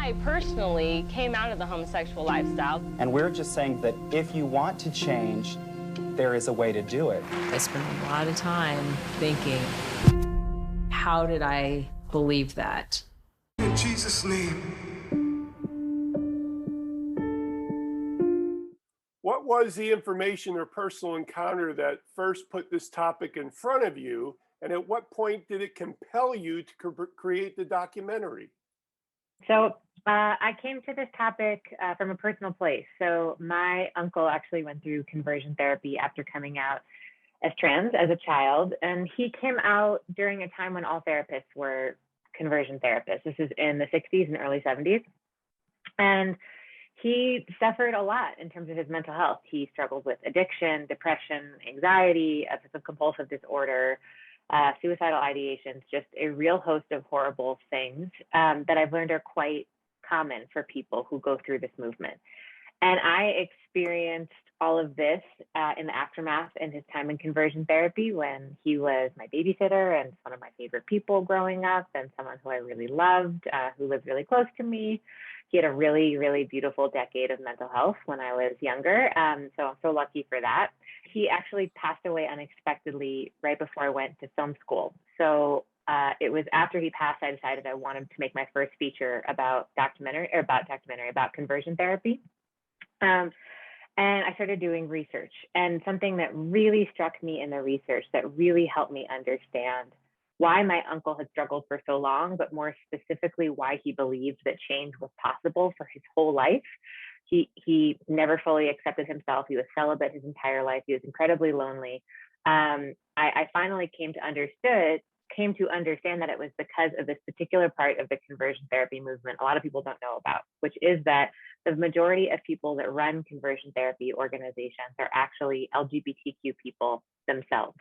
I personally came out of the homosexual lifestyle. And we're just saying that if you want to change, there is a way to do it. I spent a lot of time thinking, how did I believe that? In Jesus' name. What was the information or personal encounter that first put this topic in front of you? And at what point did it compel you to create the documentary? So I came to this topic from a personal place. So my uncle actually went through conversion therapy after coming out as trans as a child. And he came out during a time when all therapists were conversion therapists. This is in the 60s and early 70s. And he suffered a lot in terms of his mental health. He struggled with addiction, depression, anxiety, obsessive compulsive disorder, suicidal ideations, just a real host of horrible things that I've learned are quite common for people who go through this movement. And I experienced all of this in the aftermath in his time in conversion therapy when he was my babysitter and one of my favorite people growing up and someone who I really loved, who lived really close to me. He had a really, really beautiful decade of mental health when I was younger. So I'm so lucky for that. He actually passed away unexpectedly right before I went to film school. So it was after he passed, I decided I wanted to make my first feature about conversion therapy. And I started doing research. And something that really struck me in the research that really helped me understand why my uncle had struggled for so long, but more specifically, why he believed that change was possible for his whole life. He never fully accepted himself. He was celibate his entire life. He was incredibly lonely. I finally came to understand that it was because of this particular part of the conversion therapy movement a lot of people don't know about, which is that the majority of people that run conversion therapy organizations are actually LGBTQ people themselves.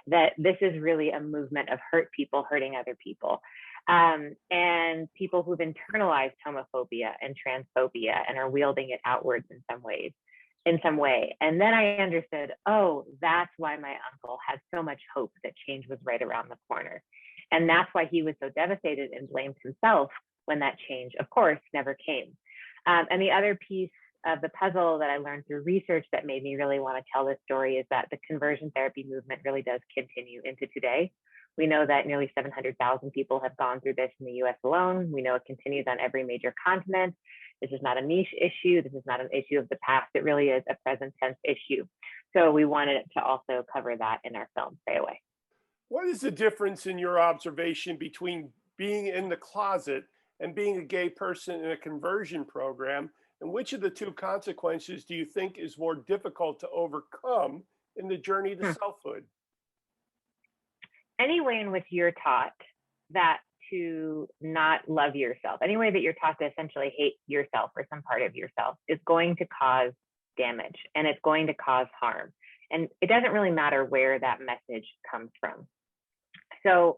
That this is really a movement of hurt people hurting other people, and people who've internalized homophobia and transphobia and are wielding it outwards in some way. And then I understood, oh, that's why my uncle had so much hope that change was right around the corner. And that's why he was so devastated and blamed himself when that change, of course, never came. And the other piece of the puzzle that I learned through research that made me really want to tell this story is that the conversion therapy movement really does continue into today. We know that nearly 700,000 people have gone through this in the US alone. We know it continues on every major continent. This is not a niche issue. This is not an issue of the past. It really is a present tense issue. So we wanted to also cover that in our film, Stay Away. What is the difference in your observation between being in the closet and being a gay person in a conversion program? And which of the two consequences do you think is more difficult to overcome in the journey to selfhood? Any way in which you're taught that to not love yourself, any way that you're taught to essentially hate yourself or some part of yourself is going to cause damage and it's going to cause harm. And it doesn't really matter where that message comes from. So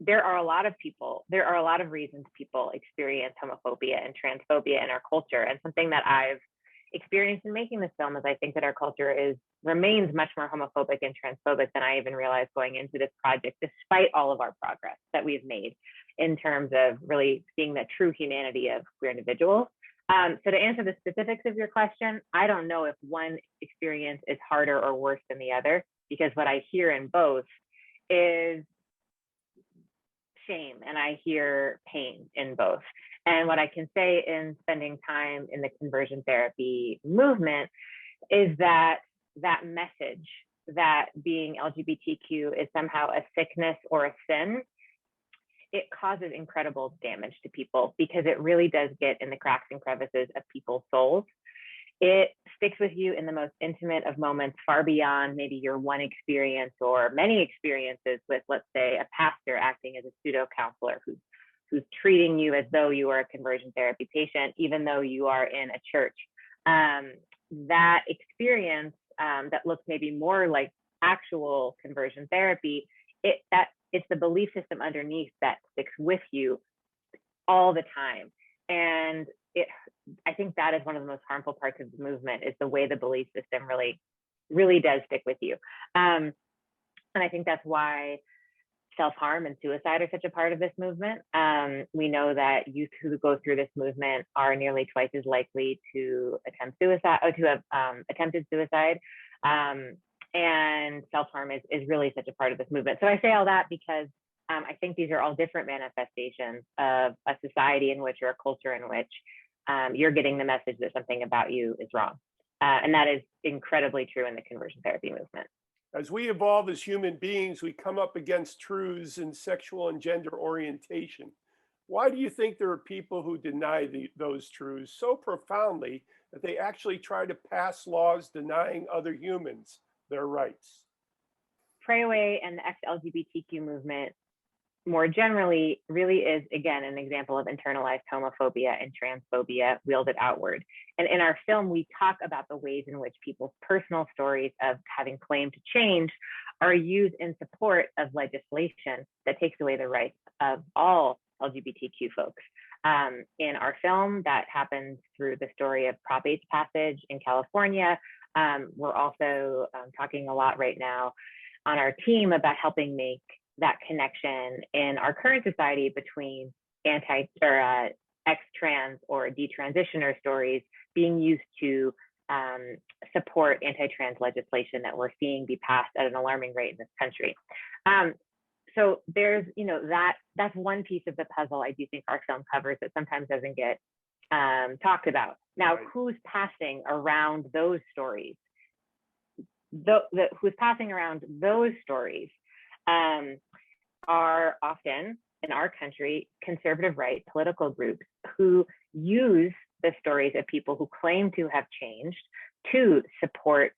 there are a lot of reasons people experience homophobia and transphobia in our culture. And something that I've experienced in making this film is I think that our culture remains much more homophobic and transphobic than I even realized going into this project, despite all of our progress that we've made in terms of really seeing the true humanity of queer individuals. So to answer the specifics of your question, I don't know if one experience is harder or worse than the other, because what I hear in both is shame and I hear pain in both. And what I can say in spending time in the conversion therapy movement is that that message that being LGBTQ is somehow a sickness or a sin, it causes incredible damage to people because it really does get in the cracks and crevices of people's souls. It sticks with you in the most intimate of moments, far beyond maybe your one experience or many experiences with, let's say, a pastor acting as a pseudo counselor who's treating you as though you are a conversion therapy patient, even though you are in a church. That experience that looks maybe more like actual conversion therapy, it's the belief system underneath that sticks with you all the time. And I think that is one of the most harmful parts of the movement is the way the belief system really, really does stick with you. And I think that's why self-harm and suicide are such a part of this movement. We know that youth who go through this movement are nearly twice as likely to attempt suicide, or to have attempted suicide. And self-harm is really such a part of this movement. So I say all that because I think these are all different manifestations of a society in which, or a culture in which, you're getting the message that something about you is wrong. And that is incredibly true in the conversion therapy movement. As we evolve as human beings, we come up against truths in sexual and gender orientation. Why do you think there are people who deny those truths so profoundly that they actually try to pass laws denying other humans their rights? Pray Away and the ex-LGBTQ movement more generally really is, again, an example of internalized homophobia and transphobia wielded outward. And in our film, we talk about the ways in which people's personal stories of having claimed to change are used in support of legislation that takes away the rights of all LGBTQ folks. In our film, that happens through the story of Prop 8's passage in California. We're also talking a lot right now on our team about helping make that connection in our current society between ex-trans or detransitioner stories being used to support anti-trans legislation that we're seeing be passed at an alarming rate in this country. So there's, that's one piece of the puzzle I do think our film covers that sometimes doesn't get talked about. Now, who's passing around those stories? Who's passing around those stories are often, in our country, conservative right political groups who use the stories of people who claim to have changed to support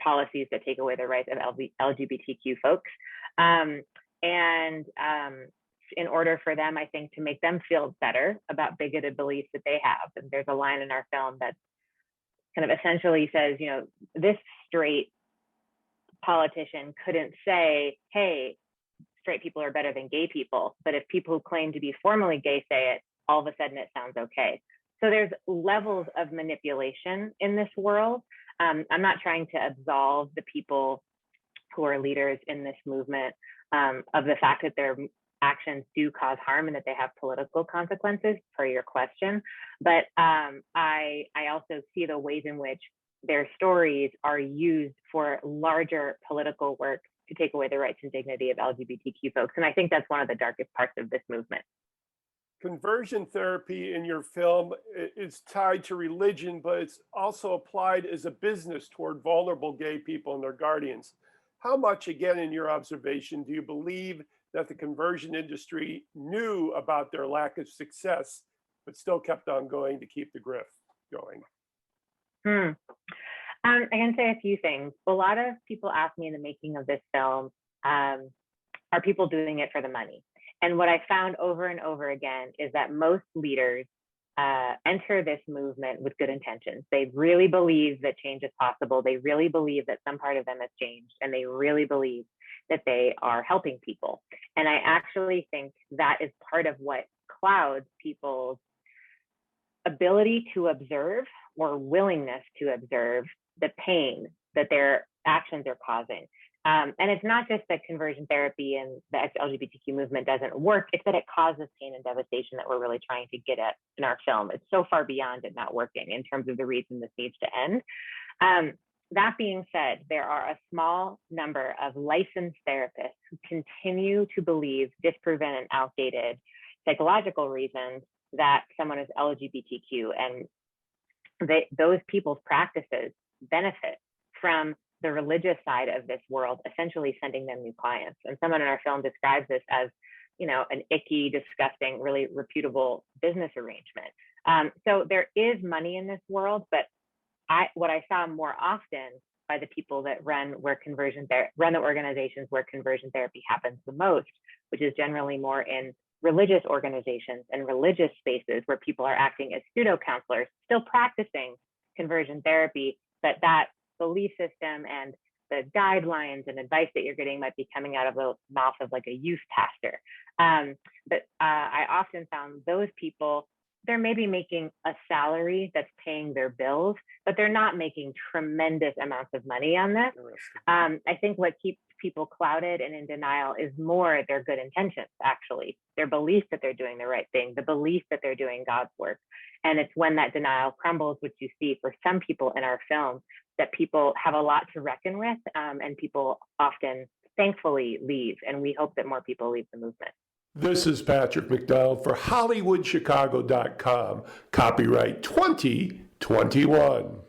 policies that take away the rights of LGBTQ folks. In order for them, I think, to make them feel better about bigoted beliefs that they have. And there's a line in our film that kind of essentially says, this straight politician couldn't say, hey, straight people are better than gay people. But if people who claim to be formally gay say it, all of a sudden it sounds okay. So there's levels of manipulation in this world. I'm not trying to absolve the people who are leaders in this movement of the fact that their actions do cause harm and that they have political consequences, per your question. But I also see the ways in which their stories are used for larger political work to take away the rights and dignity of LGBTQ folks. And I think that's one of the darkest parts of this movement. Conversion therapy in your film is tied to religion, but it's also applied as a business toward vulnerable gay people and their guardians. How much, again, in your observation, do you believe that the conversion industry knew about their lack of success, but still kept on going to keep the grift going? I can say a few things. A lot of people ask me in the making of this film, are people doing it for the money? And what I found over and over again is that most leaders enter this movement with good intentions. They really believe that change is possible. They really believe that some part of them has changed, and they really believe that they are helping people. And I actually think that is part of what clouds people's ability to observe or willingness to observe the pain that their actions are causing. And it's not just that conversion therapy and the LGBTQ movement doesn't work, it's that it causes pain and devastation that we're really trying to get at in our film. It's so far beyond it not working in terms of the reason this needs to end. That being said, there are a small number of licensed therapists who continue to believe disproven and outdated psychological reasons that someone is LGBTQ, and those people's practices benefit from the religious side of this world, essentially sending them new clients. And someone in our film describes this as, an icky, disgusting, really reputable business arrangement. So there is money in this world, but what I saw more often by the people that run the organizations where conversion therapy happens the most, which is generally more in religious organizations and religious spaces where people are acting as pseudo counselors, still practicing conversion therapy, but that belief system and the guidelines and advice that you're getting might be coming out of the mouth of like a youth pastor. But I often found those people they're maybe making a salary that's paying their bills, but they're not making tremendous amounts of money on this. I think what keeps people clouded and in denial is more their good intentions, actually, their belief that they're doing the right thing, the belief that they're doing God's work. And it's when that denial crumbles, which you see for some people in our film, that people have a lot to reckon with, and people often, thankfully, leave. And we hope that more people leave the movement. This is Patrick McDonald for HollywoodChicago.com. Copyright 2021.